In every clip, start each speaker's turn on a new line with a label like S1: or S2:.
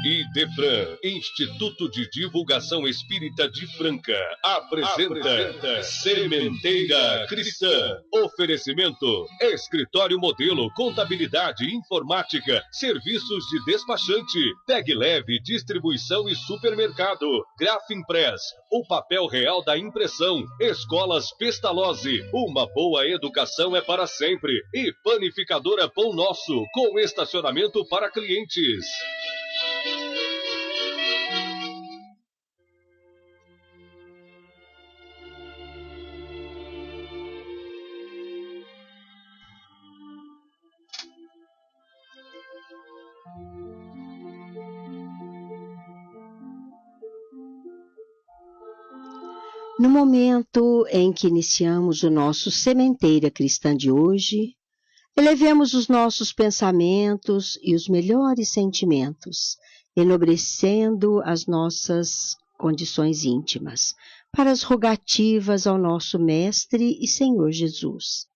S1: Idefran, Instituto de Divulgação Espírita de Franca, apresenta Sementeira Cristã. Oferecimento: Escritório Modelo, Contabilidade, Informática, Serviços de Despachante, Tag Leve, Distribuição e Supermercado, Grafimpress, o papel real da impressão, Escolas Pestalozzi, uma boa educação é para sempre, e Panificadora Pão Nosso, com estacionamento para clientes.
S2: No momento em que iniciamos o nosso Sementeira Cristã de hoje, elevemos os nossos pensamentos e os melhores sentimentos, enobrecendo as nossas condições íntimas, para as rogativas ao nosso Mestre e Senhor Jesus,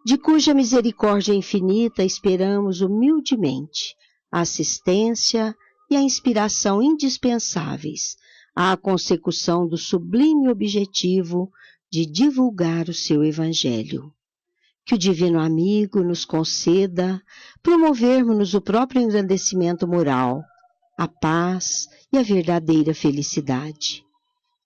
S2: de cuja misericórdia infinita esperamos humildemente a assistência e a inspiração indispensáveis à consecução do sublime objetivo de divulgar o seu Evangelho. Que o Divino Amigo nos conceda promovermos o próprio engrandecimento moral, a paz e a verdadeira felicidade.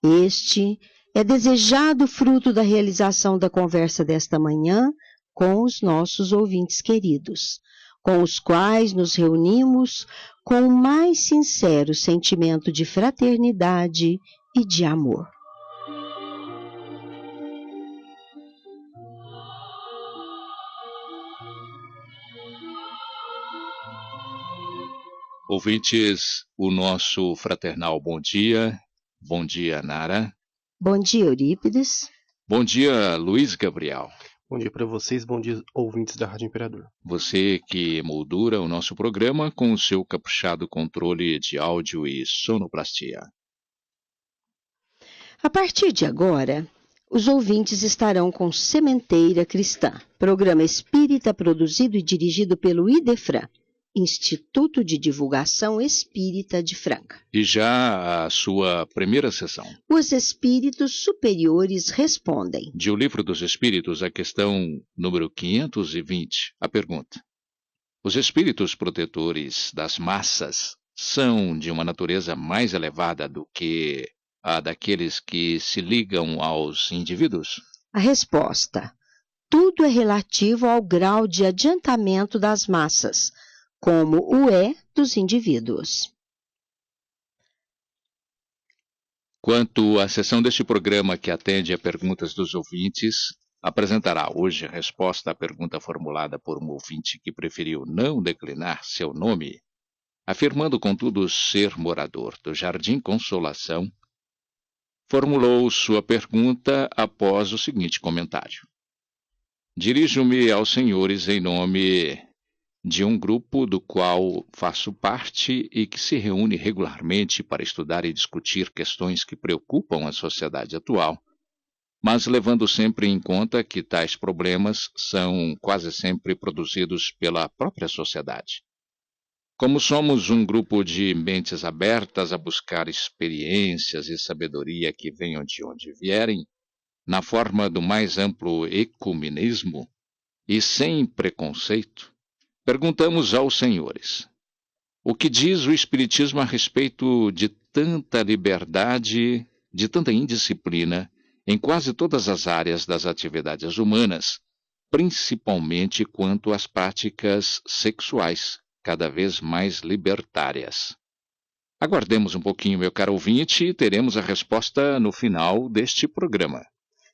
S2: Este é desejado fruto da realização da conversa desta manhã com os nossos ouvintes queridos, com os quais nos reunimos com o mais sincero sentimento de fraternidade e de amor.
S3: Ouvintes, o nosso fraternal bom dia. Bom dia, Nara.
S2: Bom dia, Eurípides.
S3: Bom dia, Luiz Gabriel.
S4: Bom dia para vocês, bom dia, ouvintes da Rádio Imperador.
S3: Você que moldura o nosso programa com o seu caprichado controle de áudio e sonoplastia.
S2: A partir de agora, os ouvintes estarão com Sementeira Cristã, programa espírita produzido e dirigido pelo Idefran, Instituto de Divulgação Espírita de Franca.
S3: E já a sua primeira sessão.
S2: Os Espíritos Superiores Respondem.
S3: De O Livro dos Espíritos, a questão número 520, a pergunta: os espíritos protetores das massas são de uma natureza mais elevada do que a daqueles que se ligam aos indivíduos?
S2: A resposta: tudo é relativo ao grau de adiantamento das massas, como o é dos indivíduos.
S3: Quanto à sessão deste programa que atende a perguntas dos ouvintes, apresentará hoje a resposta à pergunta formulada por um ouvinte que preferiu não declinar seu nome, afirmando contudo ser morador do Jardim Consolação. Formulou sua pergunta após o seguinte comentário: dirijo-me aos senhores em nome de um grupo do qual faço parte e que se reúne regularmente para estudar e discutir questões que preocupam a sociedade atual, mas levando sempre em conta que tais problemas são quase sempre produzidos pela própria sociedade. Como somos um grupo de mentes abertas a buscar experiências e sabedoria que venham de onde vierem, na forma do mais amplo ecumenismo e sem preconceito, perguntamos aos senhores: o que diz o Espiritismo a respeito de tanta liberdade, de tanta indisciplina em quase todas as áreas das atividades humanas, principalmente quanto às práticas sexuais, cada vez mais libertárias? Aguardemos um pouquinho, meu caro ouvinte, e teremos a resposta no final deste programa.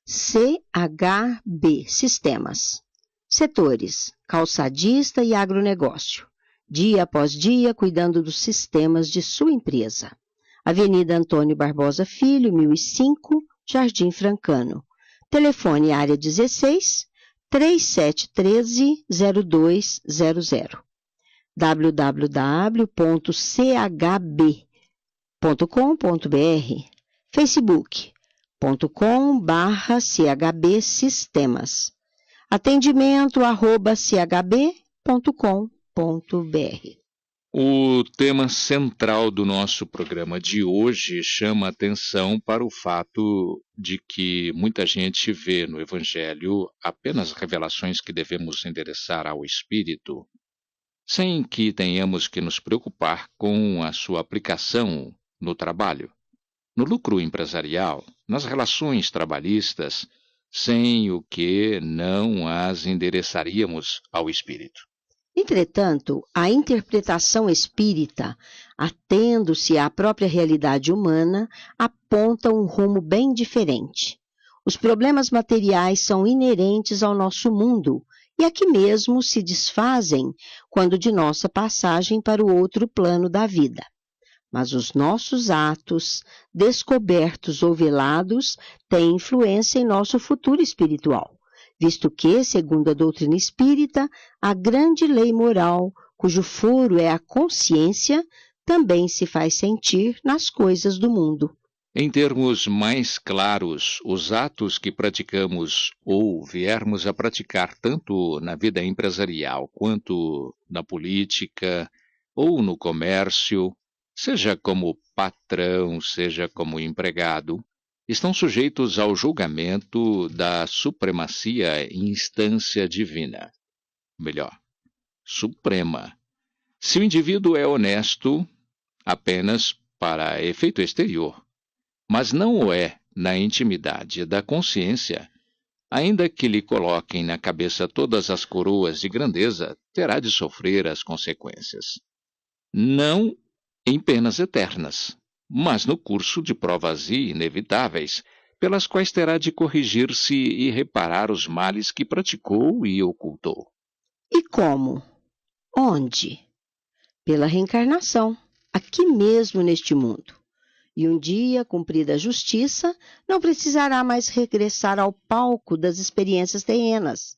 S2: CHB Sistemas. Setores: calçadista e agronegócio. Dia após dia, cuidando dos sistemas de sua empresa. Avenida Antônio Barbosa Filho, 1005, Jardim Francano. Telefone área 16 3713-0200. www.chb.com.br. facebook.com/CHB Sistemas. Atendimento @chb.com.br.
S3: O tema central do nosso programa de hoje chama atenção para o fato de que muita gente vê no Evangelho apenas revelações que devemos endereçar ao Espírito, sem que tenhamos que nos preocupar com a sua aplicação no trabalho, no lucro empresarial, nas relações trabalhistas, sem o que não as endereçaríamos ao Espírito.
S2: Entretanto, a interpretação espírita, atendo-se à própria realidade humana, aponta um rumo bem diferente. Os problemas materiais são inerentes ao nosso mundo e aqui mesmo se desfazem quando de nossa passagem para o outro plano da vida. Mas os nossos atos, descobertos ou velados, têm influência em nosso futuro espiritual, visto que, segundo a doutrina espírita, a grande lei moral, cujo foro é a consciência, também se faz sentir nas coisas do mundo.
S3: Em termos mais claros, os atos que praticamos ou viermos a praticar tanto na vida empresarial quanto na política ou no comércio, seja como patrão, seja como empregado, estão sujeitos ao julgamento da supremacia em instância divina. Melhor, suprema. Se o indivíduo é honesto apenas para efeito exterior, mas não o é na intimidade da consciência, ainda que lhe coloquem na cabeça todas as coroas de grandeza, terá de sofrer as consequências. Não em penas eternas, mas no curso de provas inevitáveis, pelas quais terá de corrigir-se e reparar os males que praticou e ocultou.
S2: E como? Onde? Pela reencarnação, aqui mesmo neste mundo. E um dia, cumprida a justiça, não precisará mais regressar ao palco das experiências terrenas.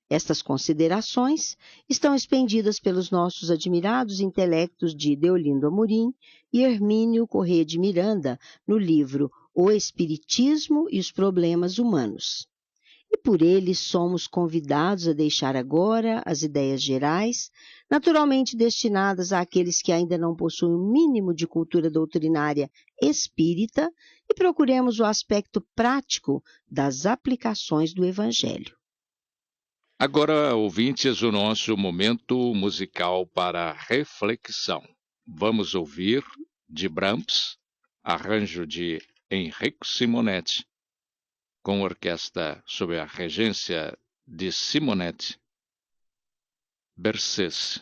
S2: Estas considerações estão expendidas pelos nossos admirados intelectos de Deolindo Amorim e Hermínio Corrêa de Miranda no livro O Espiritismo e os Problemas Humanos. E por eles somos convidados a deixar agora as ideias gerais, naturalmente destinadas àqueles que ainda não possuem o mínimo de cultura doutrinária espírita, e procuremos o aspecto prático das aplicações do Evangelho.
S3: Agora, ouvintes, o nosso momento musical para reflexão. Vamos ouvir, de Brahms, arranjo de Enrico Simonetti, com orquestra sob a regência de Simonetti, Berceuse.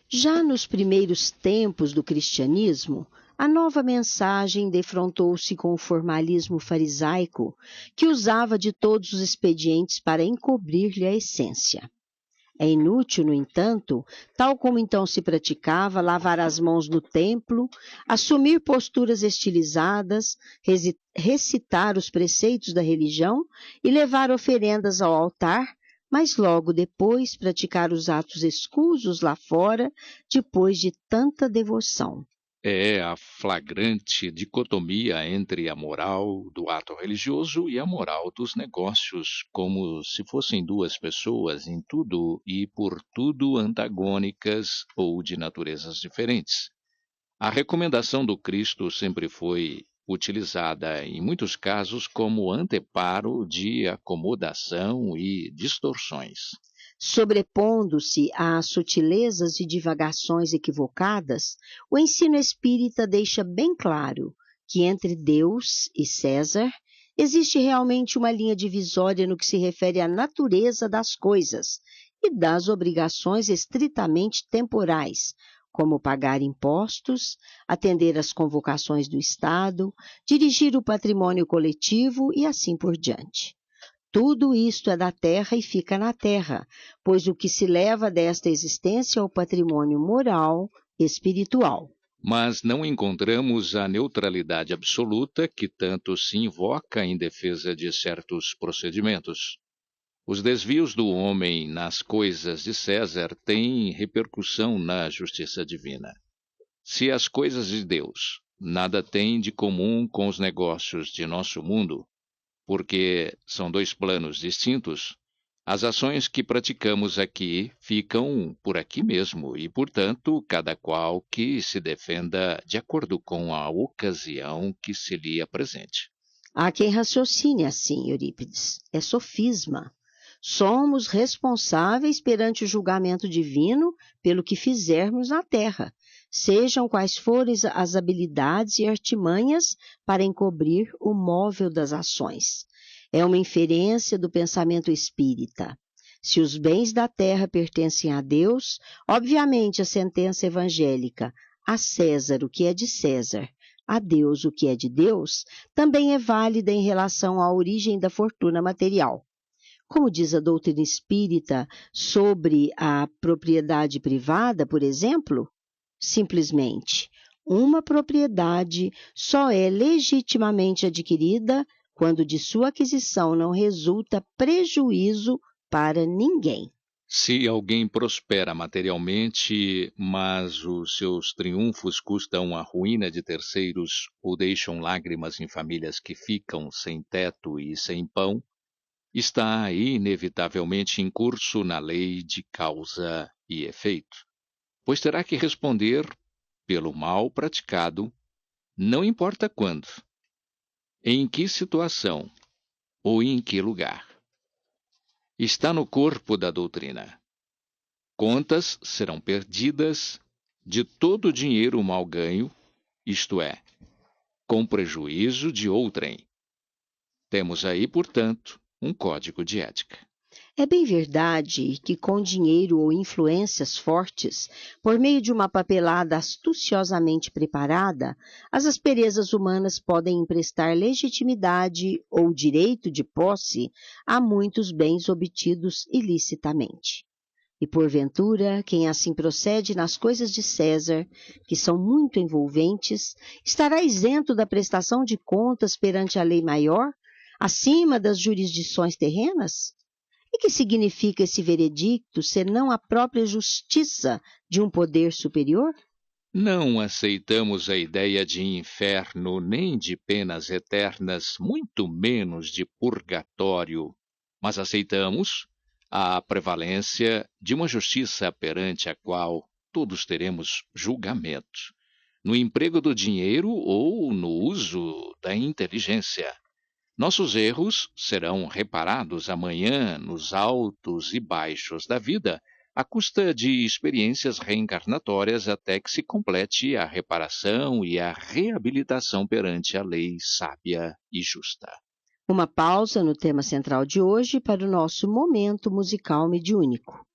S2: Já nos primeiros tempos do cristianismo, a nova mensagem defrontou-se com o formalismo farisaico, que usava de todos os expedientes para encobrir-lhe a essência. É inútil, no entanto, tal como então se praticava, lavar as mãos no templo, assumir posturas estilizadas, recitar os preceitos da religião e levar oferendas ao altar, mas logo depois praticar os atos escusos lá fora, depois de tanta devoção.
S3: É a flagrante dicotomia entre a moral do ato religioso e a moral dos negócios, como se fossem duas pessoas em tudo e por tudo antagônicas ou de naturezas diferentes. A recomendação do Cristo sempre foi utilizada, em muitos casos, como anteparo de acomodação e distorções.
S2: Sobrepondo-se às sutilezas e divagações equivocadas, o ensino espírita deixa bem claro que entre Deus e César existe realmente uma linha divisória no que se refere à natureza das coisas e das obrigações estritamente temporais, como pagar impostos, atender às convocações do Estado, dirigir o patrimônio coletivo e assim por diante. Tudo isto é da terra e fica na terra, pois o que se leva desta existência é o patrimônio moral e espiritual.
S3: Mas não encontramos a neutralidade absoluta que tanto se invoca em defesa de certos procedimentos. Os desvios do homem nas coisas de César têm repercussão na justiça divina. Se as coisas de Deus nada têm de comum com os negócios de nosso mundo, porque são dois planos distintos, as ações que praticamos aqui ficam por aqui mesmo e, portanto, cada qual que se defenda de acordo com a ocasião que se lhe apresente.
S2: Há quem raciocine assim, Eurípides. É sofisma. Somos responsáveis perante o julgamento divino pelo que fizermos na terra, sejam quais forem as habilidades e artimanhas para encobrir o móvel das ações. É uma inferência do pensamento espírita. Se os bens da terra pertencem a Deus, obviamente a sentença evangélica, a César o que é de César, a Deus o que é de Deus, também é válida em relação à origem da fortuna material. Como diz a doutrina espírita sobre a propriedade privada, por exemplo, simplesmente, uma propriedade só é legitimamente adquirida quando de sua aquisição não resulta prejuízo para ninguém.
S3: Se alguém prospera materialmente, mas os seus triunfos custam a ruína de terceiros ou deixam lágrimas em famílias que ficam sem teto e sem pão, está inevitavelmente em curso na lei de causa e efeito, pois terá que responder pelo mal praticado, não importa quando, em que situação ou em que lugar. Está no corpo da doutrina. Contas serão perdidas de todo o dinheiro mal ganho, isto é, com prejuízo de outrem. Temos aí, portanto, um código de ética.
S2: É bem verdade que com dinheiro ou influências fortes, por meio de uma papelada astuciosamente preparada, as asperezas humanas podem emprestar legitimidade ou direito de posse a muitos bens obtidos ilicitamente. E porventura, quem assim procede nas coisas de César, que são muito envolventes, estará isento da prestação de contas perante a lei maior, acima das jurisdições terrenas? E que significa esse veredicto, senão a própria justiça de um poder superior?
S3: Não aceitamos a ideia de inferno nem de penas eternas, muito menos de purgatório, mas aceitamos a prevalência de uma justiça perante a qual todos teremos julgamento, no emprego do dinheiro ou no uso da inteligência. Nossos erros serão reparados amanhã nos altos e baixos da vida, à custa de experiências reencarnatórias até que se complete a reparação e a reabilitação perante a lei sábia e justa.
S2: Uma pausa no tema central de hoje para o nosso momento musical mediúnico.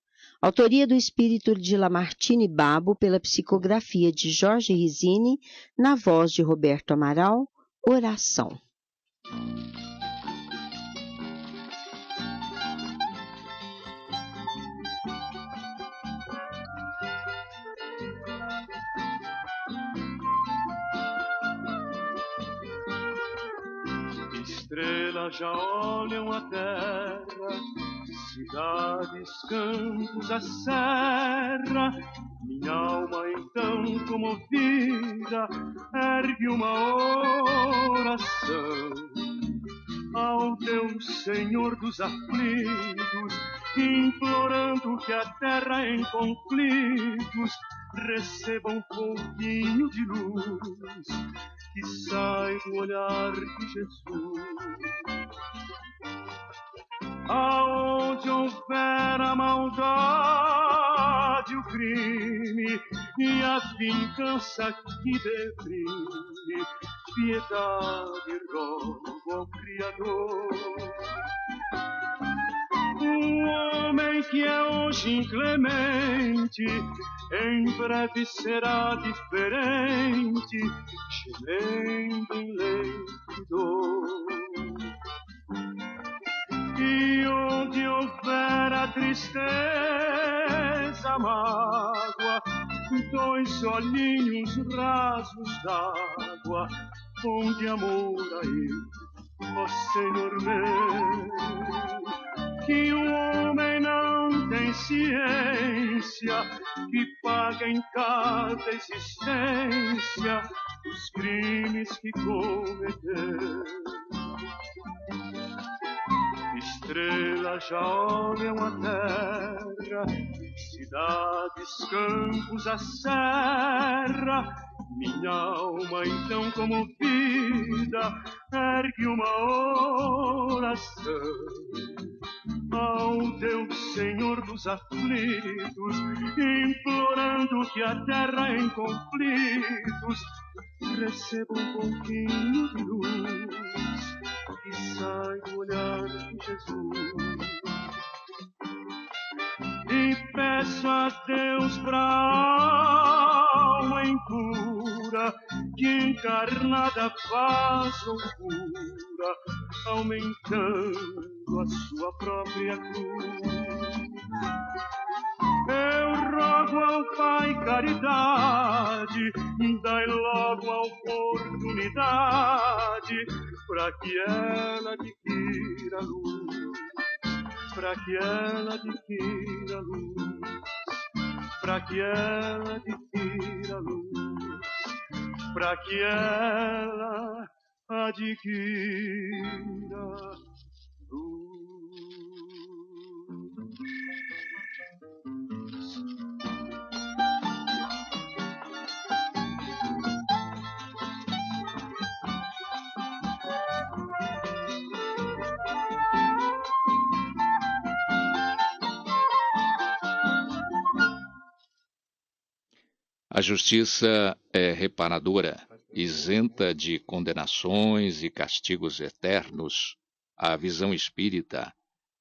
S2: Autoria do espírito de Lamartine Babo, pela psicografia de Jorge Risini, na voz de Roberto Amaral. Oração.
S5: Estrelas já olham a terra, cidades, campos, a serra. Minha alma então comovida ergue uma oração ao Deus Senhor dos aflitos, implorando que a terra em conflitos receba um pouquinho de luz que sai do olhar de Jesus. Aonde houver a maldade, o crime e a vingança que deprime, piedade rogo ao Criador. Um homem que é hoje inclemente, em breve será diferente, gemendo em leito de dor. E onde houver a tristeza, a mágoa, dois olhinhos rasos d'água, pão de amor a ele, ó Senhor meu. Que o homem não tem ciência, que paga em cada existência os crimes que cometeu. Estrelas já olham a terra, cidades, campos, a serra. Minha alma então comovida ergue uma oração ao Deus Senhor dos aflitos, implorando que a terra em conflitos receba um pouquinho de luz que sai do olhar de Jesus. E peço a Deus pra alma impura, que encarnada faz loucura, aumentando a sua própria cruz. Eu rogo ao Pai caridade, dai logo a oportunidade, para que ela adquira luz, para que ela adquira luz, para que ela adquira luz, para que ela adquira luz.
S3: A justiça é reparadora, isenta de condenações e castigos eternos. A visão espírita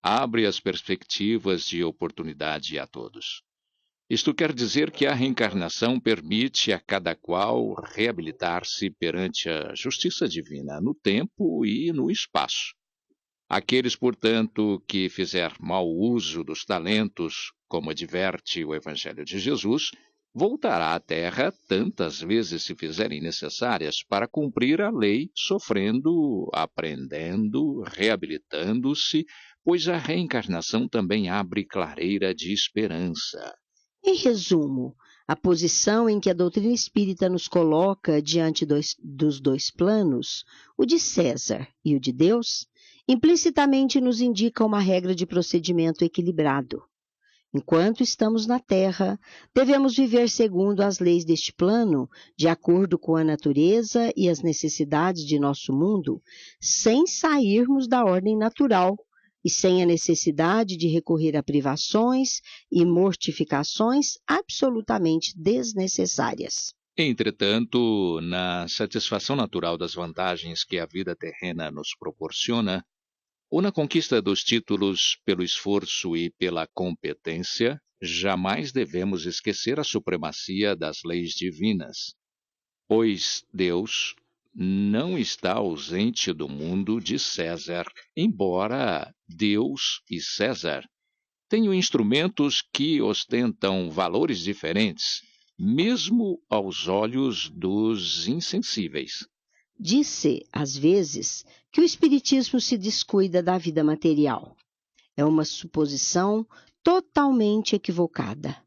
S3: abre as perspectivas de oportunidade a todos. Isto quer dizer que a reencarnação permite a cada qual reabilitar-se perante a justiça divina no tempo e no espaço. Aqueles, portanto, que fizer mau uso dos talentos, como adverte o Evangelho de Jesus, voltará à terra tantas vezes se fizerem necessárias para cumprir a lei, sofrendo, aprendendo, reabilitando-se, pois a reencarnação também abre clareira de esperança.
S2: Em resumo, a posição em que a doutrina espírita nos coloca diante dos dois planos, o de César e o de Deus, implicitamente nos indica uma regra de procedimento equilibrado. Enquanto estamos na Terra, devemos viver segundo as leis deste plano, de acordo com a natureza e as necessidades de nosso mundo, sem sairmos da ordem natural e sem a necessidade de recorrer a privações e mortificações absolutamente desnecessárias.
S3: Entretanto, na satisfação natural das vantagens que a vida terrena nos proporciona, ou na conquista dos títulos pelo esforço e pela competência, jamais devemos esquecer a supremacia das leis divinas, pois Deus não está ausente do mundo de César, embora Deus e César tenham instrumentos que ostentam valores diferentes, mesmo aos olhos dos insensíveis.
S2: Diz-se, às vezes, que o Espiritismo se descuida da vida material. É uma suposição totalmente equivocada.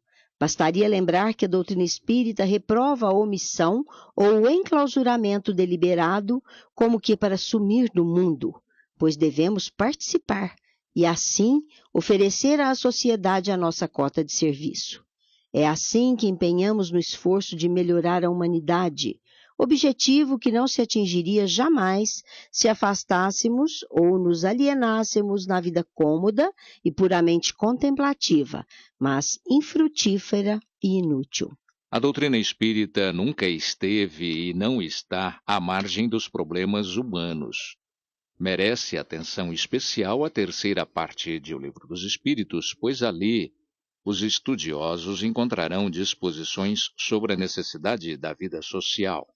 S2: Bastaria lembrar que a doutrina espírita reprova a omissão ou o enclausuramento deliberado como que para sumir do mundo, pois devemos participar e, assim, oferecer à sociedade a nossa cota de serviço. É assim que empenhamos no esforço de melhorar a humanidade, objetivo que não se atingiria jamais se afastássemos ou nos alienássemos na vida cômoda e puramente contemplativa, mas infrutífera e inútil.
S3: A doutrina espírita nunca esteve e não está à margem dos problemas humanos. Merece atenção especial a terceira parte de O Livro dos Espíritos, pois ali os estudiosos encontrarão disposições sobre a necessidade da vida social,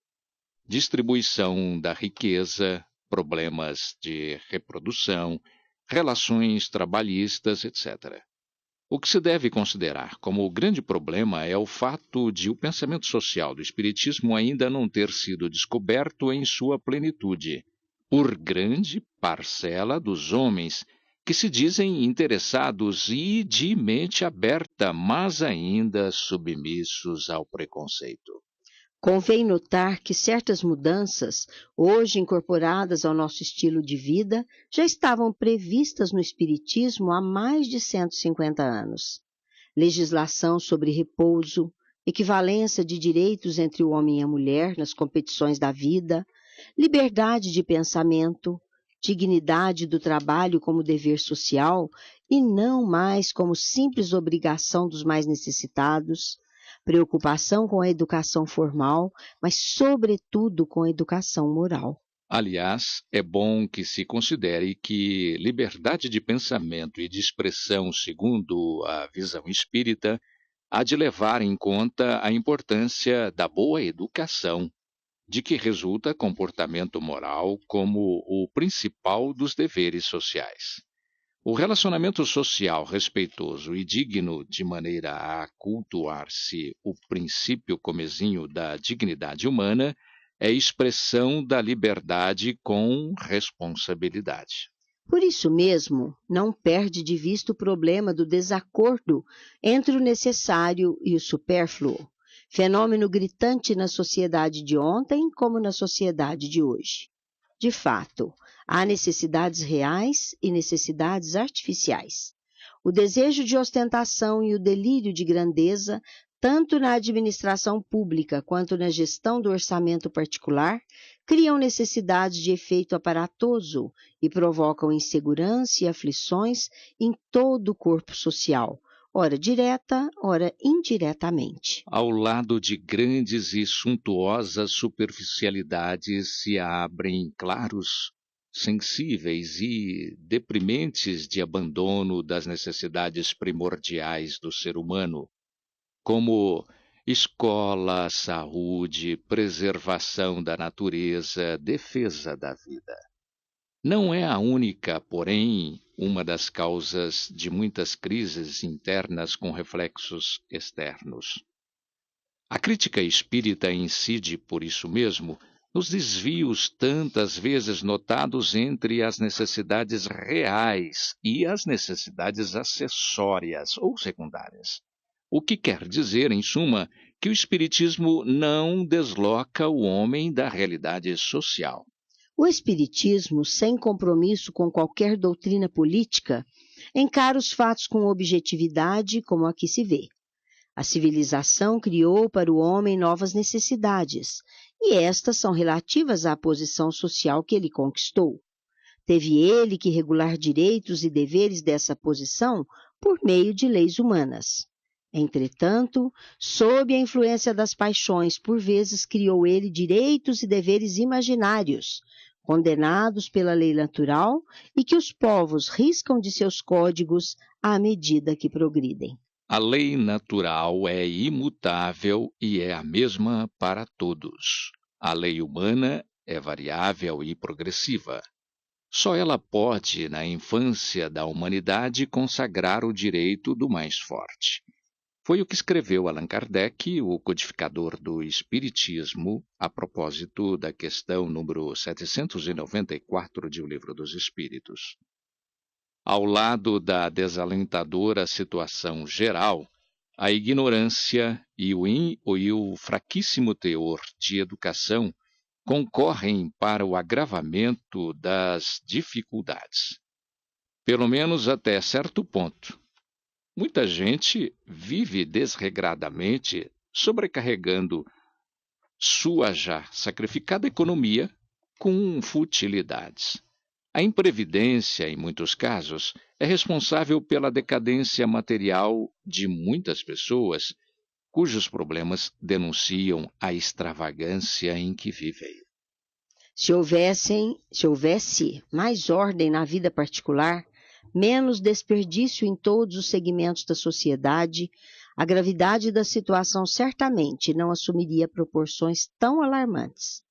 S3: distribuição da riqueza, problemas de reprodução, relações trabalhistas, etc. O que se deve considerar como o grande problema é o fato de o pensamento social do Espiritismo ainda não ter sido descoberto em sua plenitude por grande parcela dos homens que se dizem interessados e de mente aberta, mas ainda submissos ao preconceito.
S2: Convém notar que certas mudanças, hoje incorporadas ao nosso estilo de vida, já estavam previstas no Espiritismo há mais de 150 anos. Legislação sobre repouso, equivalência de direitos entre o homem e a mulher nas competições da vida, liberdade de pensamento, dignidade do trabalho como dever social e não mais como simples obrigação dos mais necessitados, preocupação com a educação formal, mas, sobretudo, com a educação moral.
S3: Aliás, é bom que se considere que liberdade de pensamento e de expressão, segundo a visão espírita, há de levar em conta a importância da boa educação, de que resulta comportamento moral como o principal dos deveres sociais. O relacionamento social respeitoso e digno, de maneira a cultuar-se o princípio comezinho da dignidade humana, é expressão da liberdade com responsabilidade.
S2: Por isso mesmo, não perde de vista o problema do desacordo entre o necessário e o supérfluo, fenômeno gritante na sociedade de ontem como na sociedade de hoje. De fato, há necessidades reais e necessidades artificiais. O desejo de ostentação e o delírio de grandeza, tanto na administração pública quanto na gestão do orçamento particular, criam necessidades de efeito aparatoso e provocam insegurança e aflições em todo o corpo social, ora direta, ora indiretamente.
S3: Ao lado de grandes e suntuosas superficialidades se abrem claros, sensíveis e deprimentes de abandono das necessidades primordiais do ser humano, como escola, saúde, preservação da natureza, defesa da vida. Não é a única, porém, uma das causas de muitas crises internas com reflexos externos. A crítica espírita incide, por isso mesmo, nos desvios tantas vezes notados entre as necessidades reais e as necessidades acessórias ou secundárias. O que quer dizer, em suma, que o Espiritismo não desloca o homem da realidade social.
S2: O Espiritismo, sem compromisso com qualquer doutrina política, encara os fatos com objetividade, como aqui se vê. A civilização criou para o homem novas necessidades, e estas são relativas à posição social que ele conquistou. Teve ele que regular direitos e deveres dessa posição por meio de leis humanas. Entretanto, sob a influência das paixões, por vezes criou ele direitos e deveres imaginários, condenados pela lei natural e que os povos riscam de seus códigos à medida que progridem.
S3: A lei natural é imutável e é a mesma para todos. A lei humana é variável e progressiva. Só ela pode, na infância da humanidade, consagrar o direito do mais forte. Foi o que escreveu Allan Kardec, o codificador do Espiritismo, a propósito da questão número 794 de O Livro dos Espíritos. Ao lado da desalentadora situação geral, a ignorância e o fraquíssimo teor de educação concorrem para o agravamento das dificuldades. Pelo menos até certo ponto. Muita gente vive desregradamente, sobrecarregando sua já sacrificada economia com futilidades. A imprevidência, em muitos casos, é responsável pela decadência material de muitas pessoas, cujos problemas denunciam a extravagância em que vivem.
S2: Se houvesse mais ordem na vida particular, menos desperdício em todos os segmentos da sociedade, a gravidade da situação certamente não assumiria proporções tão alarmantes.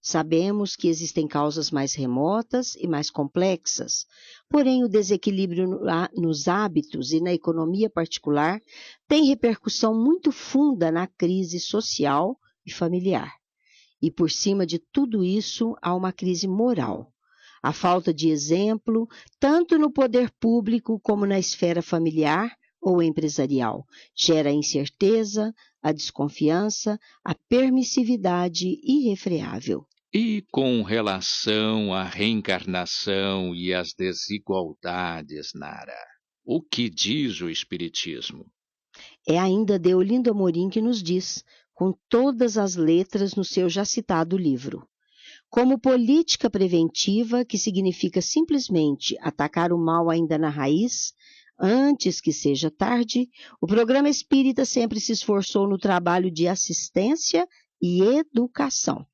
S2: Sabemos que existem causas mais remotas e mais complexas, porém o desequilíbrio nos hábitos e na economia particular tem repercussão muito funda na crise social e familiar. E por cima de tudo isso há uma crise moral. A falta de exemplo, tanto no poder público como na esfera familiar ou empresarial, gera a incerteza, a desconfiança, a permissividade irrefreável.
S3: E com relação à reencarnação e às desigualdades, Nara, o que diz o Espiritismo?
S2: É ainda Deolindo Amorim que nos diz, com todas as letras no seu já citado livro. Como política preventiva, que significa simplesmente atacar o mal ainda na raiz, antes que seja tarde, o programa espírita sempre se esforçou no trabalho de assistência e educação,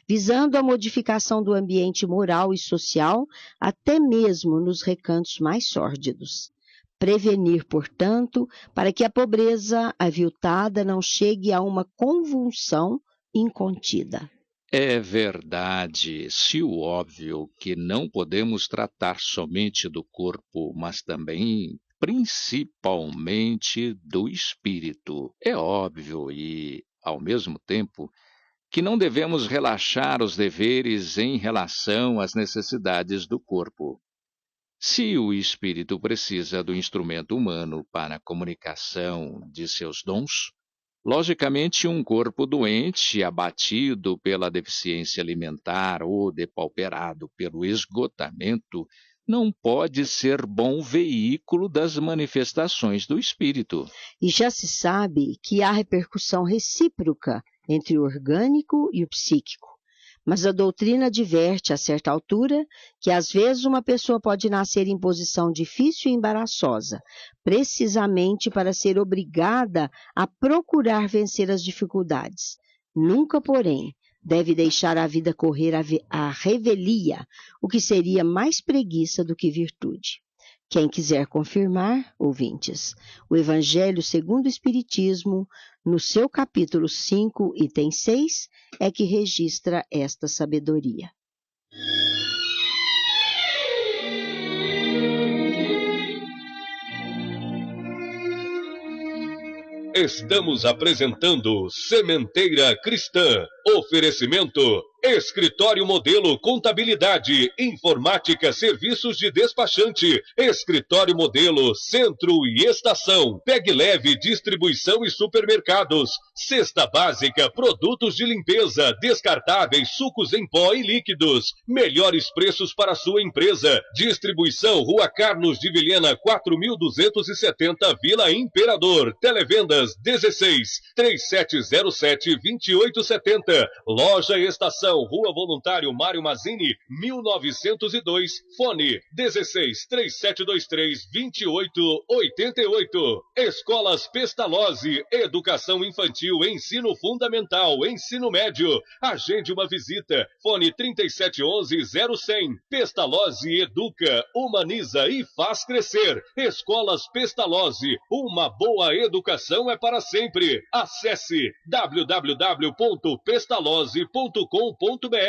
S2: visando a modificação do ambiente moral e social, até mesmo nos recantos mais sórdidos. Prevenir, portanto, para que a pobreza aviltada não chegue a uma convulsão incontida.
S3: É verdade, se o óbvio que não podemos tratar somente do corpo, mas também, principalmente, do espírito. É óbvio e, ao mesmo tempo, que não devemos relaxar os deveres em relação às necessidades do corpo. Se o espírito precisa do instrumento humano para a comunicação de seus dons, logicamente, um corpo doente, abatido pela deficiência alimentar ou depauperado pelo esgotamento, não pode ser bom veículo das manifestações do espírito.
S2: E já se sabe que há repercussão recíproca entre o orgânico e o psíquico. Mas a doutrina adverte, a certa altura, que às vezes uma pessoa pode nascer em posição difícil e embaraçosa, precisamente para ser obrigada a procurar vencer as dificuldades. Nunca, porém, deve deixar a vida correr à revelia, o que seria mais preguiça do que virtude. Quem quiser confirmar, ouvintes, o Evangelho segundo o Espiritismo, no seu capítulo 5, item 6, é que registra esta sabedoria.
S1: Estamos apresentando Sementeira Cristã. Oferecimento: Escritório Modelo Contabilidade, Informática, Serviços de Despachante, Escritório Modelo Centro e Estação, Pegue Leve Distribuição e Supermercados, Cesta Básica, Produtos de Limpeza, Descartáveis, Sucos em Pó e Líquidos, melhores preços para sua empresa, Distribuição Rua Carlos de Vilhena 4270, Vila Imperador, Televendas 16 3707 2870, Loja Estação. Direção, Rua Voluntário Mário Mazzini, 1902, fone 16-3723-2888. Escolas Pestalozzi, Educação Infantil, Ensino Fundamental, Ensino Médio. Agende uma visita, fone 3711-0100. Pestalozzi educa, humaniza e faz crescer. Escolas Pestalozzi, uma boa educação é para sempre. Acesse www.pestalozzi.com.br.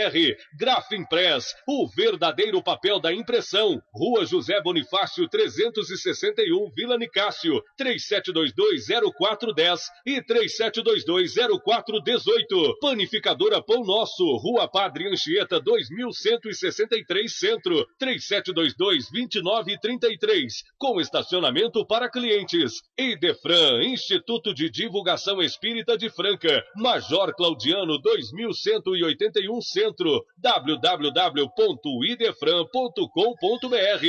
S1: Grafimpress, o verdadeiro papel da impressão. Rua José Bonifácio 361, Vila Nicásio, 3722-0410 e 3722-0418. Panificadora Pão Nosso, Rua Padre Anchieta 2163 Centro, 3722-2933, com estacionamento para clientes. Idefran, Instituto de Divulgação Espírita de Franca, Major Claudiano 2181 Centro, www.idefran.com.br.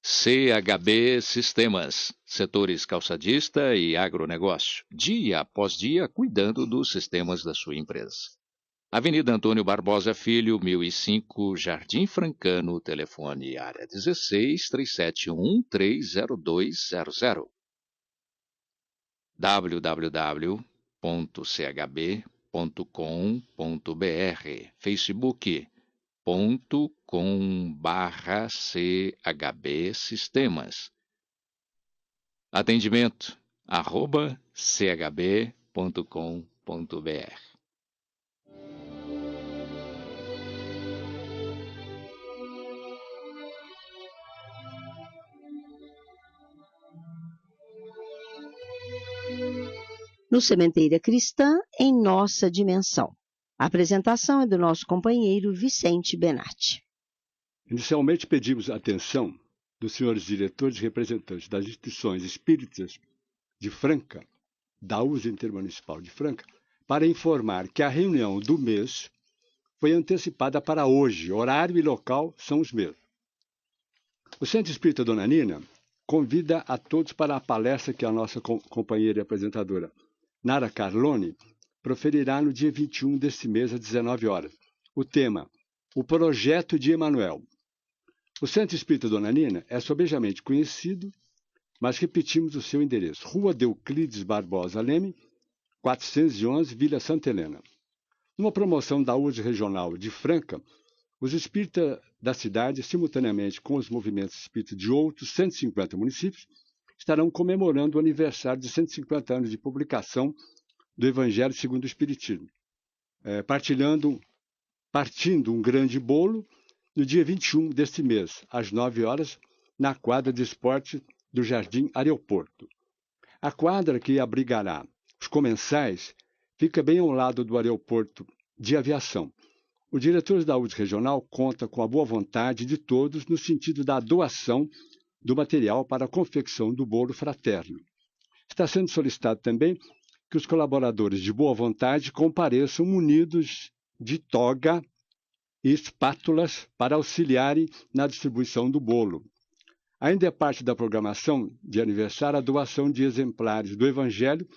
S3: CHB Sistemas, setores calçadista e agronegócio, dia após dia cuidando dos sistemas da sua empresa. Avenida Antônio Barbosa Filho, 1005, Jardim Francano, telefone área 16-371-30200. www.chb.com.br, facebook.com/CHB Sistemas. Atendimento @chb.com.br.
S2: No Sementeira Cristã, em nossa dimensão. A apresentação é do nosso companheiro Vicente Benatti.
S6: Inicialmente pedimos a atenção dos senhores diretores e representantes das instituições espíritas de Franca, da USE Intermunicipal de Franca, para informar que a reunião do mês foi antecipada para hoje. Horário e local são os mesmos. O Centro Espírita Dona Nina convida a todos para a palestra que a nossa companheira e apresentadora Nara Carlone proferirá no dia 21 deste mês, às 19 horas. O tema, o Projeto de Emanuel. O Centro Espírita Dona Nina é sobejamente conhecido, mas repetimos o seu endereço. Rua Euclides Barbosa Leme, 411, Vila Santa Helena. Numa promoção da USE Regional de Franca, os espíritas da cidade, simultaneamente com os movimentos espíritas de outros 150 municípios, estarão comemorando o aniversário de 150 anos de publicação do Evangelho segundo o Espiritismo, partindo um grande bolo no dia 21 deste mês, às 9 horas, na quadra de esporte do Jardim Aeroporto. A quadra que abrigará os comensais fica bem ao lado do aeroporto de aviação. O diretor da USE Regional conta com a boa vontade de todos no sentido da doação do material para a confecção do bolo fraterno. Está sendo solicitado também que os colaboradores de boa vontade compareçam munidos de toga e espátulas para auxiliarem na distribuição do bolo. Ainda é parte da programação de aniversário a doação de exemplares do Evangelho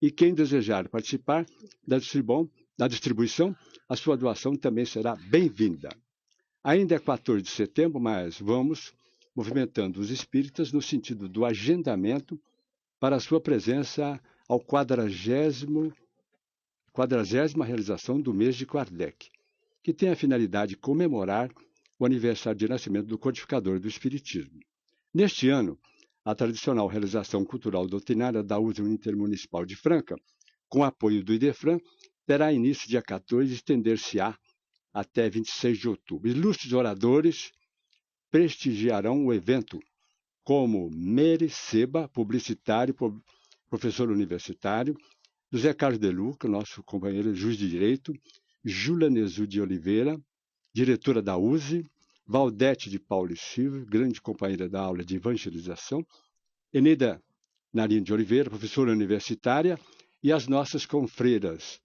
S6: e quem desejar participar da distribuição, a sua doação também será bem-vinda. Ainda é 14 de setembro, mas vamos movimentando os espíritas no sentido do agendamento para a sua presença ao 40ª realização do mês de Kardec, que tem a finalidade de comemorar o aniversário de nascimento do codificador do Espiritismo. Neste ano, a tradicional realização cultural doutrinária da USE Intermunicipal de Franca, com apoio do Idefran, terá início dia 14 e estender-se-á até 26 de outubro. Ilustres oradores prestigiarão o evento, como Mere Seba, publicitário, professor universitário, José Carlos de Luca, nosso companheiro juiz de direito, Júlia Nezu de Oliveira, diretora da USE, Valdete de Paulo e Silva, grande companheira da aula de evangelização, Eneida Narino de Oliveira, professora universitária, e as nossas confreiras,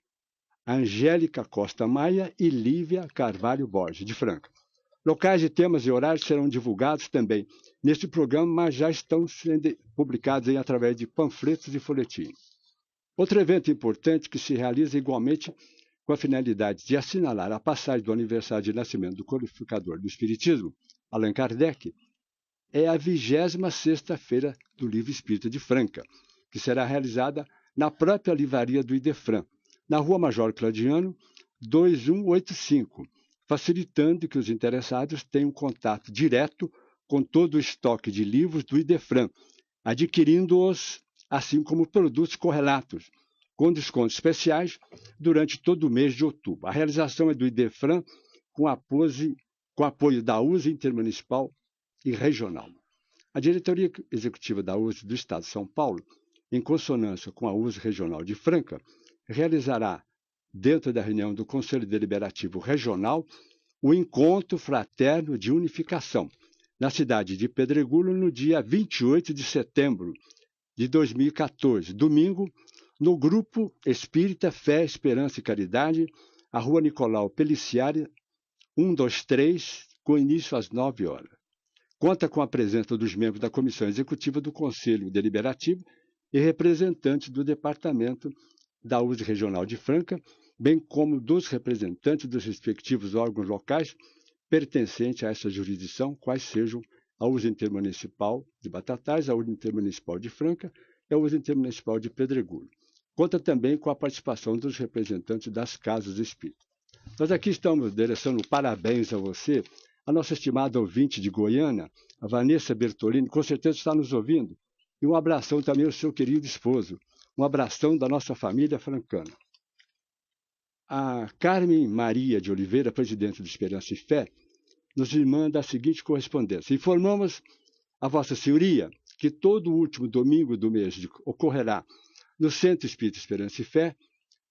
S6: Angélica Costa Maia e Lívia Carvalho Borges, de Franca. Locais e temas e horários serão divulgados também neste programa, mas já estão sendo publicados aí através de panfletos e folhetins. Outro evento importante que se realiza igualmente com a finalidade de assinalar a passagem do aniversário de nascimento do codificador do Espiritismo, Allan Kardec, é a 26ª Feira do Livro Espírita de Franca, que será realizada na própria livraria do Idefran, na Rua Major Claudiano, 2185, facilitando que os interessados tenham contato direto com todo o estoque de livros do Idefran, adquirindo-os, assim como produtos correlatos, com descontos especiais durante todo o mês de outubro. A realização é do Idefran com apoio da USE Intermunicipal e Regional. A Diretoria Executiva da USE do Estado de São Paulo, em consonância com a USE Regional de Franca, realizará, dentro da reunião do Conselho Deliberativo Regional, o Encontro Fraterno de Unificação, na cidade de Pedregulho, no dia 28 de setembro de 2014, domingo, no Grupo Espírita Fé, Esperança e Caridade, a Rua Nicolau Peliciari, 123, com início às 9 horas. Conta com a presença dos membros da Comissão Executiva do Conselho Deliberativo e representantes do Departamento da USE Regional de Franca, bem como dos representantes dos respectivos órgãos locais pertencentes a essa jurisdição, quais sejam a USE Intermunicipal de Batatais, a USE Intermunicipal de Franca e a USE Intermunicipal de Pedregulho. Conta também com a participação dos representantes das casas espíritas. Nós aqui estamos endereçando parabéns a você, a nossa estimada ouvinte de Goiânia, a Vanessa Bertolini, com certeza está nos ouvindo, e um abração também ao seu querido esposo, um abração da nossa família francana. A Carmen Maria de Oliveira, presidente do Esperança e Fé, nos manda a seguinte correspondência. Informamos a Vossa Senhoria que todo o último domingo do mês ocorrerá no Centro Espírita Esperança e Fé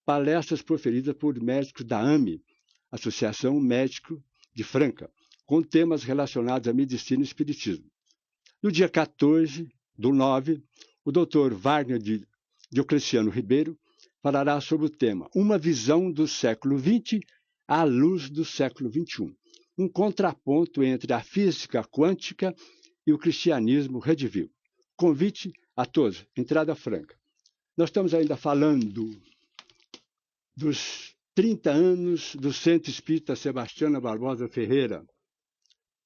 S6: palestras proferidas por médicos da AME, Associação Médico de Franca, com temas relacionados à medicina e espiritismo. No dia 14/9, o Dr. Wagner Diocleciano Ribeiro falará sobre o tema Uma visão do século XX à luz do século XXI, um contraponto entre a física quântica e o cristianismo redivivo. Convite a todos, entrada franca. Nós estamos ainda falando dos 30 anos do Centro Espírita Sebastiana Barbosa Ferreira.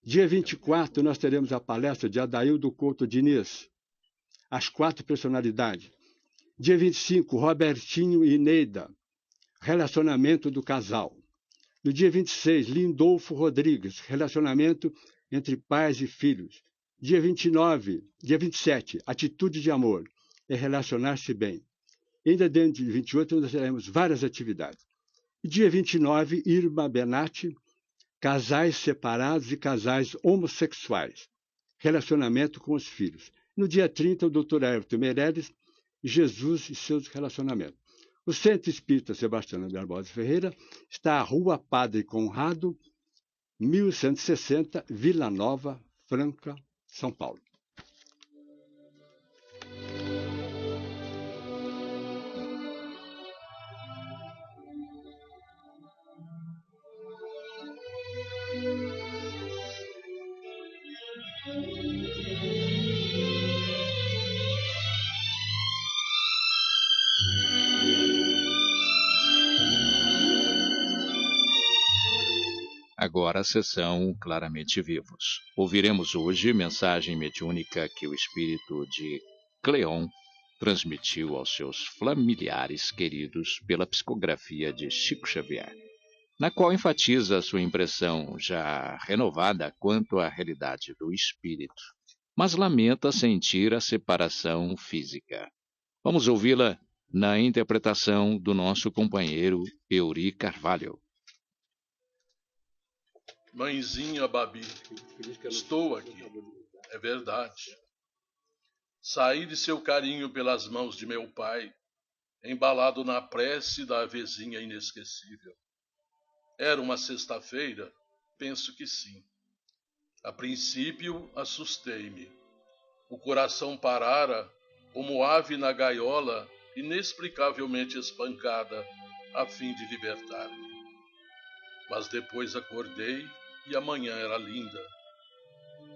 S6: Dia 24, nós teremos a palestra de Adaildo Couto Diniz, As Quatro Personalidades. Dia 25, Robertinho e Neida, Relacionamento do Casal. No dia 26, Lindolfo Rodrigues, Relacionamento entre Pais e Filhos. Dia 27, Atitude de Amor, é relacionar-se bem. E ainda dentro de 28, nós teremos várias atividades. E dia 29, Irma Benatti, Casais separados e casais homossexuais, relacionamento com os filhos. No dia 30, o Dr. Ayrton Meirelles, Jesus e seus relacionamentos. O Centro Espírita Sebastiana Barbosa Ferreira está à Rua Padre Conrado, 1160, Vila Nova, Franca, São Paulo.
S3: Agora a sessão Claramente Vivos. Ouviremos hoje mensagem mediúnica que o espírito de Cleon transmitiu aos seus familiares queridos pela psicografia de Chico Xavier, na qual enfatiza a sua impressão já renovada quanto à realidade do espírito, mas lamenta sentir a separação física. Vamos ouvi-la na interpretação do nosso companheiro Euri Carvalho.
S7: Mãezinha Babi, estou aqui, é verdade. Saí de seu carinho pelas mãos de meu pai, embalado na prece da avezinha inesquecível. Era uma sexta-feira? Penso que sim. A princípio, assustei-me. O coração parara, como ave na gaiola, inexplicavelmente espancada, a fim de libertar-me. Mas depois acordei e a manhã era linda.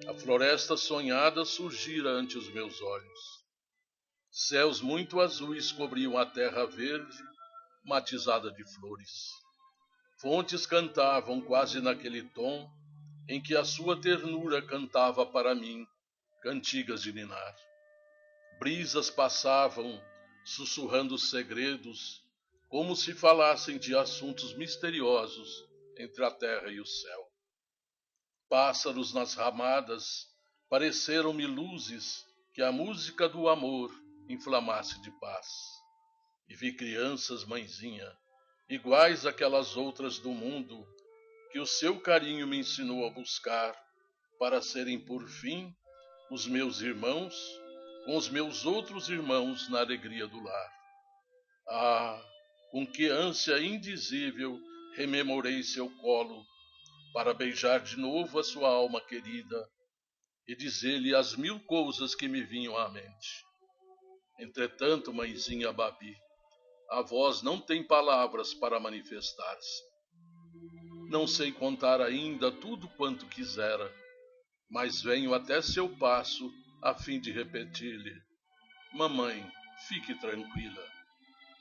S7: A floresta sonhada surgira ante os meus olhos. Céus muito azuis cobriam a terra verde, matizada de flores. Fontes cantavam quase naquele tom em que a sua ternura cantava para mim cantigas de ninar. Brisas passavam, sussurrando segredos, como se falassem de assuntos misteriosos entre a terra e o céu. Pássaros nas ramadas pareceram-me luzes que a música do amor inflamasse de paz. E vi crianças, mãezinha, iguais àquelas outras do mundo, que o seu carinho me ensinou a buscar, para serem por fim os meus irmãos, com os meus outros irmãos na alegria do lar. Ah, com que ânsia indizível rememorei seu colo, para beijar de novo a sua alma querida e dizer-lhe as 1000 coisas que me vinham à mente. Entretanto, mãezinha Babi, a voz não tem palavras para manifestar-se. Não sei contar ainda tudo quanto quisera, mas venho até seu passo a fim de repetir-lhe: mamãe, fique tranquila,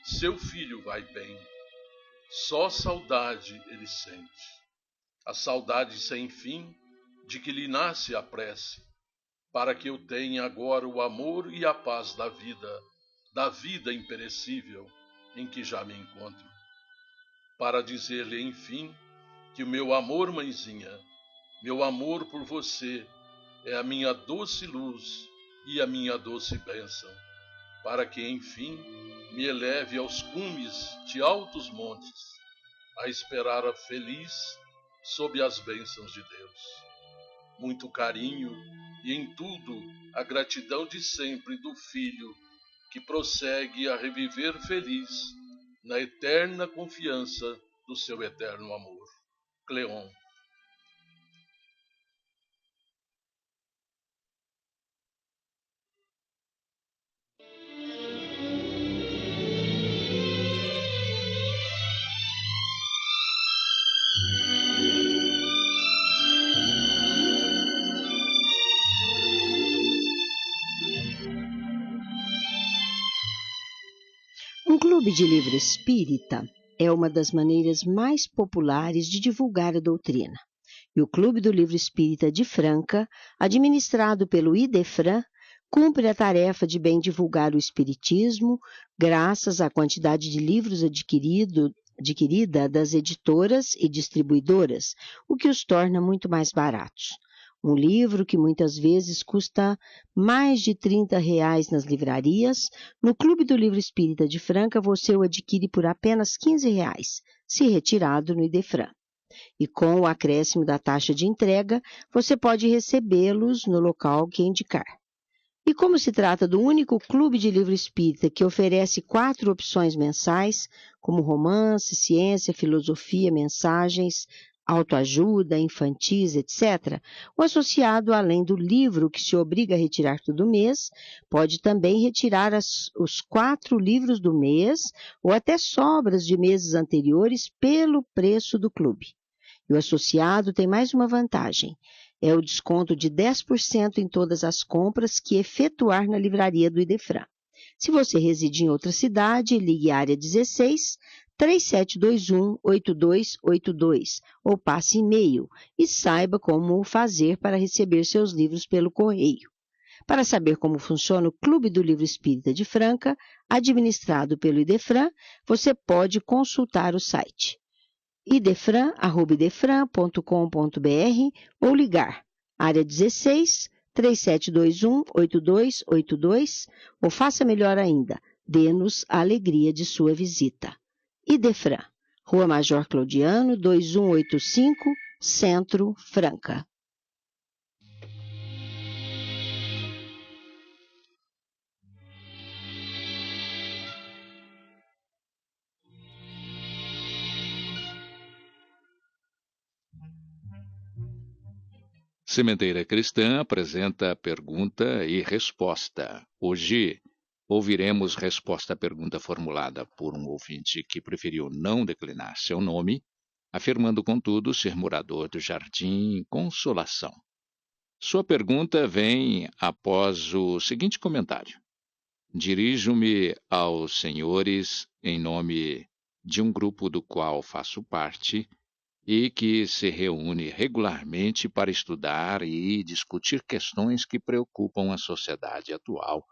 S7: seu filho vai bem. Só saudade ele sente, a saudade sem fim de que lhe nasce a prece, para que eu tenha agora o amor e a paz da vida imperecível em que já me encontro. Para dizer-lhe, enfim, que o meu amor, mãezinha, meu amor por você é a minha doce luz e a minha doce bênção, para que, enfim, me eleve aos cumes de altos montes, a esperar a feliz sob as bênçãos de Deus. Muito carinho e em tudo a gratidão de sempre do filho que prossegue a reviver feliz na eterna confiança do seu eterno amor. Cleon.
S2: Um clube de livro espírita é uma das maneiras mais populares de divulgar a doutrina. E o Clube do Livro Espírita de Franca, administrado pelo Idefran, cumpre a tarefa de bem divulgar o espiritismo, graças à quantidade de livros adquirida das editoras e distribuidoras, o que os torna muito mais baratos. Um livro que muitas vezes custa mais de R$30 nas livrarias, no Clube do Livro Espírita de Franca você o adquire por apenas R$15, se retirado no Idefran. E com o acréscimo da taxa de entrega, você pode recebê-los no local que indicar. E como se trata do único clube de livro espírita que oferece 4 opções mensais, como romance, ciência, filosofia, mensagens, autoajuda, infantis, etc., o associado, além do livro que se obriga a retirar todo mês, pode também retirar os 4 livros do mês ou até sobras de meses anteriores pelo preço do clube. E o associado tem mais uma vantagem. É o desconto de 10% em todas as compras que efetuar na livraria do Idefran. Se você reside em outra cidade, ligue à área 16 3721-8282 ou passe e-mail e saiba como fazer para receber seus livros pelo correio. Para saber como funciona o Clube do Livro Espírita de Franca, administrado pelo Idefran, você pode consultar o site idefran@idefran.com.br ou ligar área 16 3721-8282 ou faça melhor ainda, dê-nos a alegria de sua visita. Idefran, Rua Major Claudiano, 2185, Centro, Franca.
S3: Sementeira Cristã apresenta pergunta e resposta. Hoje ouviremos resposta à pergunta formulada por um ouvinte que preferiu não declinar seu nome, afirmando, contudo, ser morador do Jardim Consolação. Sua pergunta vem após o seguinte comentário. Dirijo-me aos senhores em nome de um grupo do qual faço parte e que se reúne regularmente para estudar e discutir questões que preocupam a sociedade atual,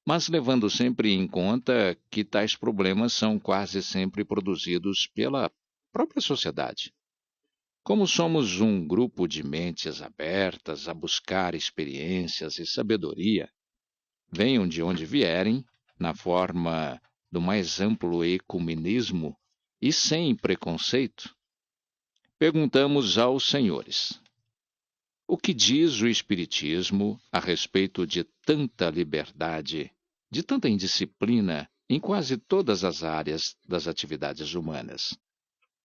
S3: mas levando sempre em conta que tais problemas são quase sempre produzidos pela própria sociedade. Como somos um grupo de mentes abertas a buscar experiências e sabedoria, venham de onde vierem, na forma do mais amplo ecumenismo e sem preconceito, perguntamos aos senhores: o que diz o Espiritismo a respeito de tanta liberdade, de tanta indisciplina em quase todas as áreas das atividades humanas,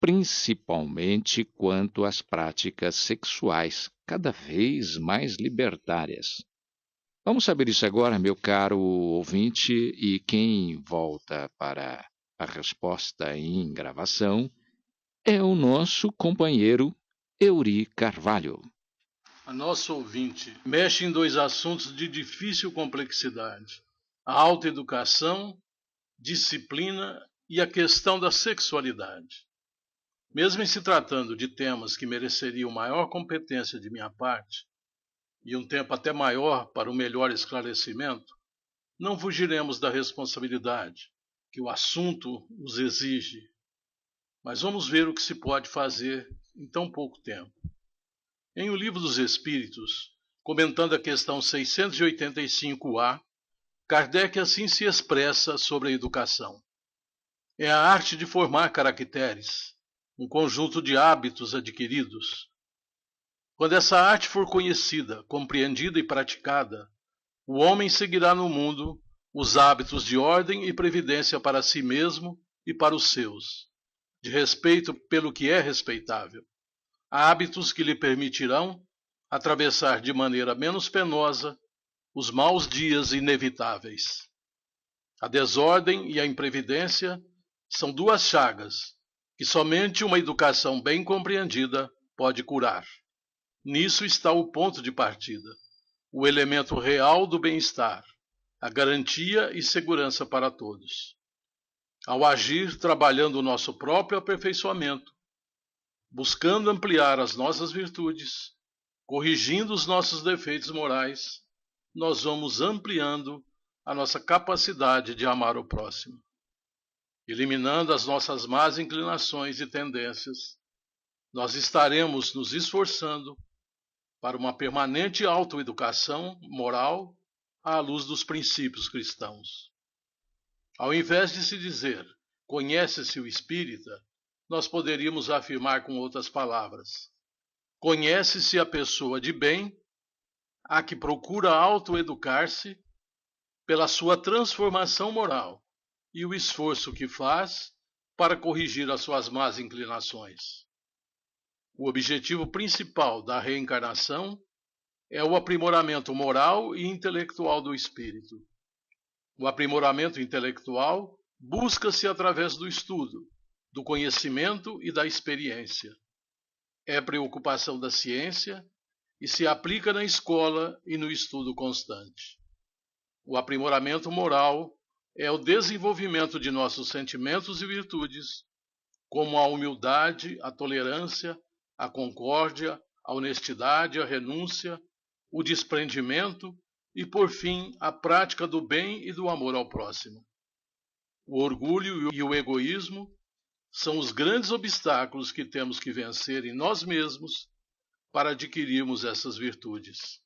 S3: principalmente quanto às práticas sexuais cada vez mais libertárias? Vamos saber isso agora, meu caro ouvinte, e quem volta para a resposta em gravação é o nosso companheiro Euri Carvalho.
S7: A nossa ouvinte mexe em dois assuntos de difícil complexidade: a autoeducação, disciplina e a questão da sexualidade. Mesmo em se tratando de temas que mereceriam maior competência de minha parte, e um tempo até maior para o melhor esclarecimento, não fugiremos da responsabilidade que o assunto nos exige. Mas vamos ver o que se pode fazer em tão pouco tempo. Em O Livro dos Espíritos, comentando a questão 685A, Kardec assim se expressa sobre a educação. É a arte de formar caracteres, um conjunto de hábitos adquiridos. Quando essa arte for conhecida, compreendida e praticada, o homem seguirá no mundo os hábitos de ordem e previdência para si mesmo e para os seus, de respeito pelo que é respeitável, hábitos que lhe permitirão atravessar de maneira menos penosa os maus dias inevitáveis. A desordem e a imprevidência são duas chagas que somente uma educação bem compreendida pode curar. Nisso está o ponto de partida, o elemento real do bem-estar, a garantia e segurança para todos. Ao agir trabalhando o nosso próprio aperfeiçoamento, buscando ampliar as nossas virtudes, corrigindo os nossos defeitos morais, nós vamos ampliando a nossa capacidade de amar o próximo. Eliminando as nossas más inclinações e tendências, nós estaremos nos esforçando para uma permanente autoeducação moral à luz dos princípios cristãos. Ao invés de se dizer, conhece-se o espírita, nós poderíamos afirmar com outras palavras: conhece-se a pessoa de bem, a que procura autoeducar-se pela sua transformação moral e o esforço que faz para corrigir as suas más inclinações. O objetivo principal da reencarnação é o aprimoramento moral e intelectual do espírito. O aprimoramento intelectual busca-se através do estudo, do conhecimento e da experiência. É preocupação da ciência e se aplica na escola e no estudo constante. O aprimoramento moral é o desenvolvimento de nossos sentimentos e virtudes, como a humildade, a tolerância, a concórdia, a honestidade, a renúncia, o desprendimento e, por fim, a prática do bem e do amor ao próximo. O orgulho e o egoísmo são os grandes obstáculos que temos que vencer em nós mesmos para adquirirmos essas virtudes.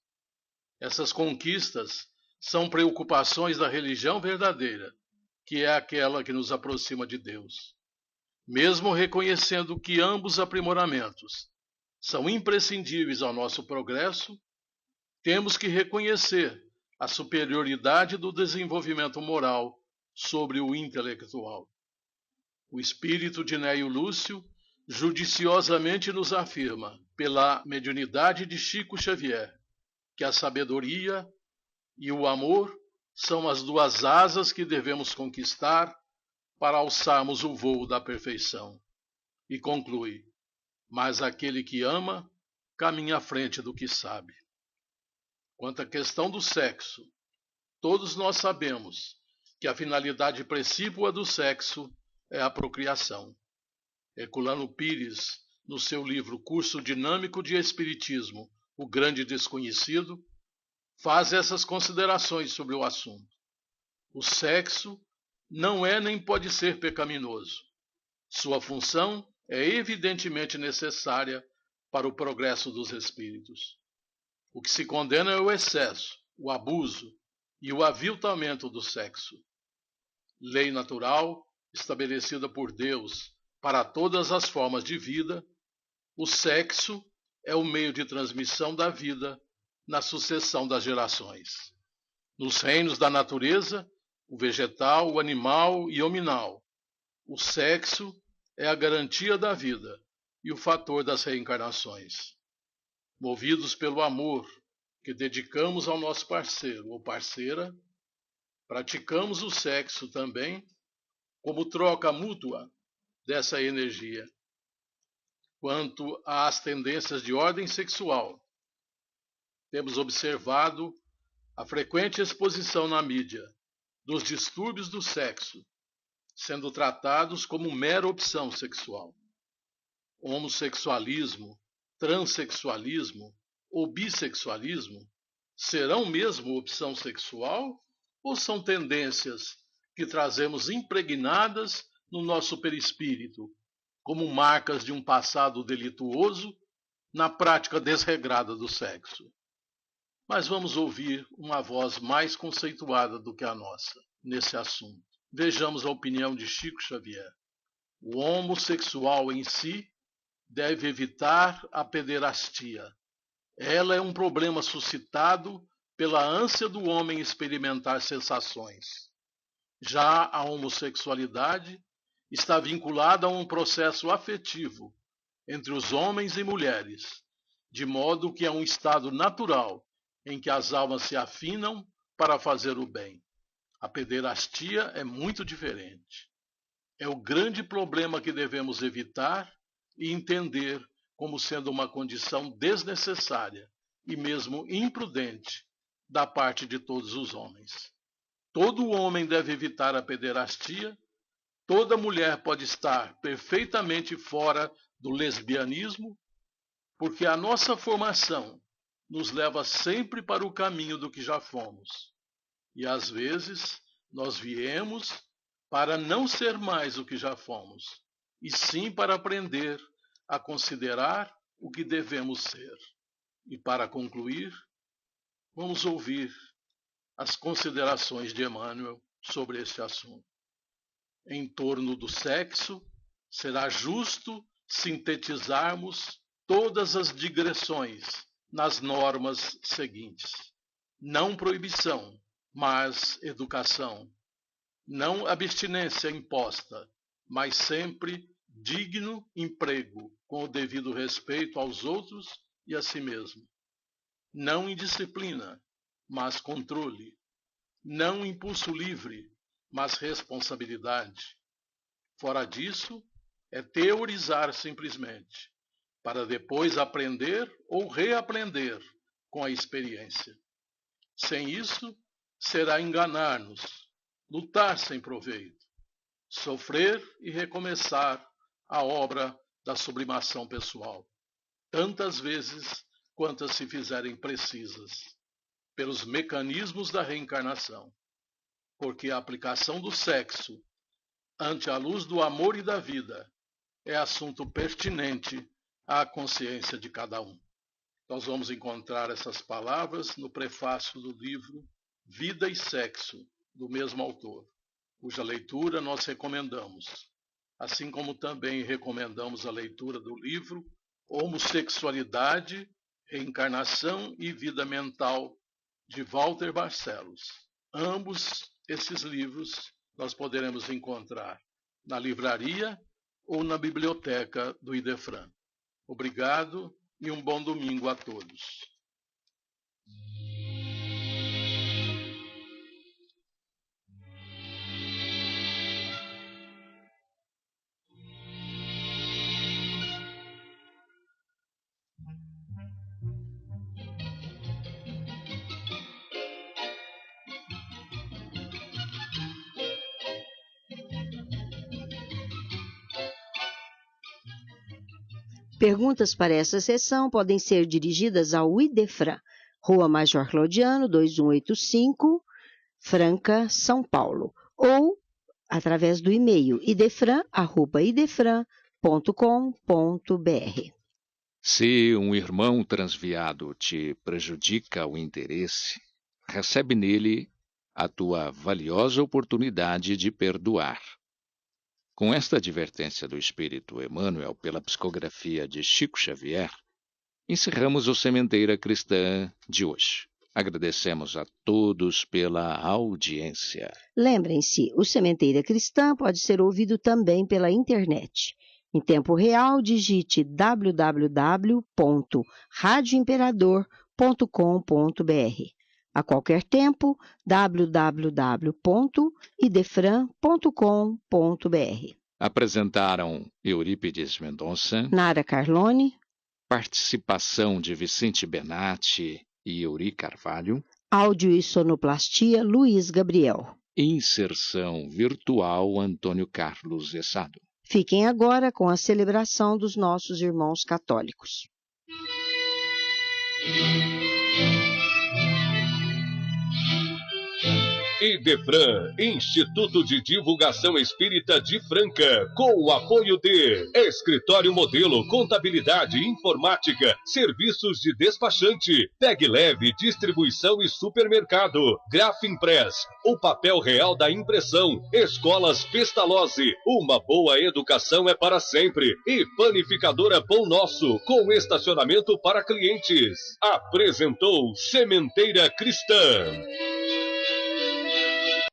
S7: Essas conquistas são preocupações da religião verdadeira, que é aquela que nos aproxima de Deus. Mesmo reconhecendo que ambos aprimoramentos são imprescindíveis ao nosso progresso, temos que reconhecer a superioridade do desenvolvimento moral sobre o intelectual. O espírito de Néio Lúcio judiciosamente nos afirma, pela mediunidade de Chico Xavier, que a sabedoria e o amor são as duas asas que devemos conquistar para alçarmos o voo da perfeição. E conclui: mas aquele que ama caminha à frente do que sabe. Quanto à questão do sexo, todos nós sabemos que a finalidade precípua do sexo é a procriação. Herculano Pires, no seu livro Curso Dinâmico de Espiritismo, O Grande Desconhecido, faz essas considerações sobre o assunto. O sexo não é nem pode ser pecaminoso. Sua função é evidentemente necessária para o progresso dos espíritos. O que se condena é o excesso, o abuso e o aviltamento do sexo. Lei natural, estabelecida por Deus para todas as formas de vida, o sexo é o meio de transmissão da vida na sucessão das gerações. Nos reinos da natureza, o vegetal, o animal e hominal, o sexo é a garantia da vida e o fator das reencarnações. Movidos pelo amor que dedicamos ao nosso parceiro ou parceira, praticamos o sexo também como troca mútua dessa energia. Quanto às tendências de ordem sexual, temos observado a frequente exposição na mídia dos distúrbios do sexo, sendo tratados como mera opção sexual. Homossexualismo, transexualismo ou bissexualismo serão mesmo opção sexual ou são tendências que trazemos impregnadas no nosso perispírito, como marcas de um passado delituoso na prática desregrada do sexo? Mas vamos ouvir uma voz mais conceituada do que a nossa nesse assunto. Vejamos a opinião de Chico Xavier. O homossexual em si deve evitar a pederastia. Ela é um problema suscitado pela ânsia do homem experimentar sensações. Já a homossexualidade está vinculada a um processo afetivo entre os homens e mulheres, de modo que é um estado natural em que as almas se afinam para fazer o bem. A pederastia é muito diferente. É o grande problema que devemos evitar e entender como sendo uma condição desnecessária e mesmo imprudente da parte de todos os homens. Todo homem deve evitar a pederastia, toda mulher pode estar perfeitamente fora do lesbianismo, porque a nossa formação nos leva sempre para o caminho do que já fomos. E às vezes nós viemos para não ser mais o que já fomos, e sim para aprender a considerar o que devemos ser. E para concluir, vamos ouvir as considerações de Emmanuel sobre este assunto. Em torno do sexo, será justo sintetizarmos todas as digressões nas normas seguintes: não proibição, mas educação; não abstinência imposta, mas sempre digno emprego, com o devido respeito aos outros e a si mesmo; não indisciplina, mas controle; não impulso livre, mas responsabilidade. Fora disso, é teorizar simplesmente, para depois aprender ou reaprender com a experiência. Sem isso, será enganar-nos, lutar sem proveito, sofrer e recomeçar a obra da sublimação pessoal, tantas vezes quantas se fizerem precisas, pelos mecanismos da reencarnação, porque a aplicação do sexo ante a luz do amor e da vida é assunto pertinente à consciência de cada um. Nós vamos encontrar essas palavras no prefácio do livro Vida e Sexo, do mesmo autor, cuja leitura nós recomendamos, assim como também recomendamos a leitura do livro Homossexualidade, Reencarnação e Vida Mental, de Walter Barcelos. Ambos esses livros nós poderemos encontrar na livraria ou na biblioteca do Idefran. Obrigado e um bom domingo a todos.
S2: Perguntas para essa sessão podem ser dirigidas ao Idefran, Rua Major Claudiano, 2185, Franca, São Paulo, ou através do e-mail idefran@idefran.com.br.
S3: Se um irmão transviado te prejudica o interesse, recebe nele a tua valiosa oportunidade de perdoar. Com esta advertência do Espírito Emmanuel pela psicografia de Chico Xavier, encerramos o Sementeira Cristã de hoje. Agradecemos a todos pela audiência.
S2: Lembrem-se, o Sementeira Cristã pode ser ouvido também pela internet. Em tempo real, digite www.radioimperador.com.br. A qualquer tempo, www.idefran.com.br.
S3: Apresentaram Eurípides Mendonça,
S2: Nara Carlone,
S3: participação de Vicente Benatti e Euri Carvalho,
S2: áudio e sonoplastia Luiz Gabriel.
S3: inserção virtual Antônio Carlos Essado.
S2: Fiquem agora com a celebração dos nossos irmãos católicos.
S1: Idefran, Instituto de Divulgação Espírita de Franca, com o apoio de Escritório Modelo, Contabilidade, Informática, Serviços de Despachante, Peg Leve, Distribuição e Supermercado, Grafimpress, o papel real da impressão, Escolas Pestalozzi, uma boa educação é para sempre, e Panificadora Pão Nosso, com estacionamento para clientes. Apresentou Sementeira Cristã.